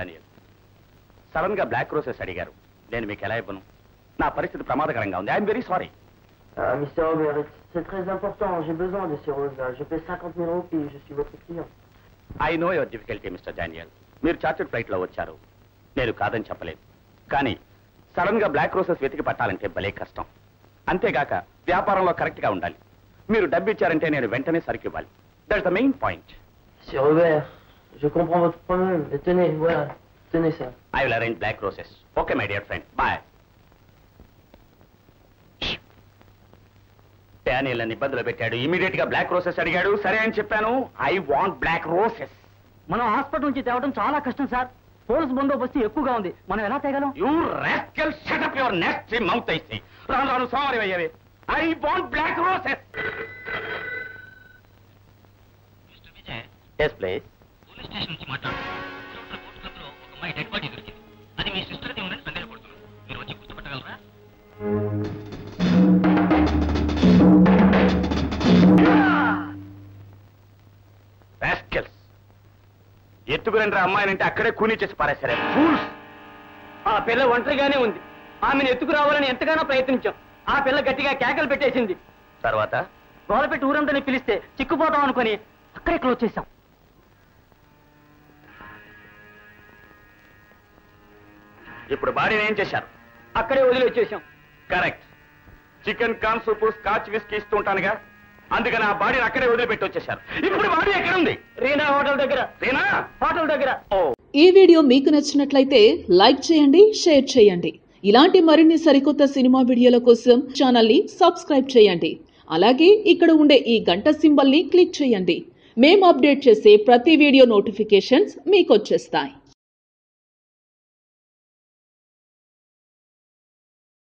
Daniel, sudden గా black roses అడిగారు. నేను మీకు ఎలా ఇవ్వను? నా పరిస్థితి ప్రమాదకరంగా ఉంది. I'm very sorry. Mr. Robert, c'est très important. J'ai besoin de ces roses-là. Je paie 50 000 € puis je suis votre client. I know your difficulty mister Daniel. మీరు చార్టెడ్ ఫ్లైట్ లో వచ్చారు, నేను కాదని చెప్పలేదు. కానీ సడన్ గా బ్లాక్ రోసెస్ వెతికి పట్టాలంటే భలే కష్టం. అంతేగాక వ్యాపారంలో కరెక్ట్ గా ఉండాలి. మీరు డబ్బు ఇచ్చారంటే నేను వెంటనే సరికి ఇవ్వాలి. That's the main point. Monsieur Robert, je comprends votre problème. Mais tenez, voilà. Tenez ça. I will arrange black roses. Okay, my dear friend. Bye. Daniel అని ఇబ్బందులు పెట్టాడు. ఇమీడియట్ గా బ్లాక్ రోసెస్ అడిగాడు. సరే అని చెప్పాను. I want black roses. మనం hospital నుంచి తేవడం చాలా కష్టం సార్. పోలీస్ బందోబస్తు ఎక్కువగా ఉంది. మనం ఎలా తేగలం? You rascal, shut up your next mouth. అయితే రాను సారీ అయ్యేవి. I want black roses. Mister Vijay, yes please. Police station నుంచి మాట్లాడుతున్నాను. బోట్ క్లబ్ లో ఒక అమ్మాయి డెడ్ బాడీ దొరికింది. అది మీ సిస్టర్ ది ఉందని సందేహపడుతున్నాను. మీరు వచ్చి గుర్తుపట్టగలరా? రాస్కల్స్, ఎత్తుకురండి అమ్మాయినంటే అక్కడే కూనీ చేసి పారేశారే. ఫూల్స్. ఆ పిల్ల ఒంటరిగానే ఉంది. ఆమెను ఎత్తుకురావాలని ఎంతగానో ప్రయత్నించాం. ఆ పిల్ల గట్టిగా కేకలు పెట్టేసింది. తర్వాత గోలపెట్టి ఊరందని పిలిస్తే చిక్కుపోతాం అనుకుని అక్కడే క్లోజ్ చేశాం. ఇప్పుడు బాడీని ఏం చేశారు? అక్కడే వదిలి వచ్చేసాం. కరెక్ట్. చికెన్ కార్న్ సూపు, స్కాచ్ విస్కీ ఇస్తూ ఉంటానుగా, అందుకని ఆ బాడీని అక్కడే వదిలిపెట్టి వచ్చేశారు. ఇప్పుడు బాడీ ఎక్కడ ఉంది? రీనా హోటల్ దగ్గర. రీనా హోటల్ దగ్గర. ఓ. ఈ వీడియో మీకు నచ్చినట్లయితే లైక్ చేయండి, షేర్ చేయండి. ఇలాంటి మరిన్ని సరికొత్త సినిమా వీడియోల కోసం ఛానల్ ని సబ్స్క్రైబ్ చేయండి. అలాగే ఇక్కడ ఉండే ఈ గంట సింబల్ ని క్లిక్ చేయండి. మేము అప్డేట్ చేసే ప్రతి వీడియో నోటిఫికేషన్స్ మీకు వచ్చేస్తాయి.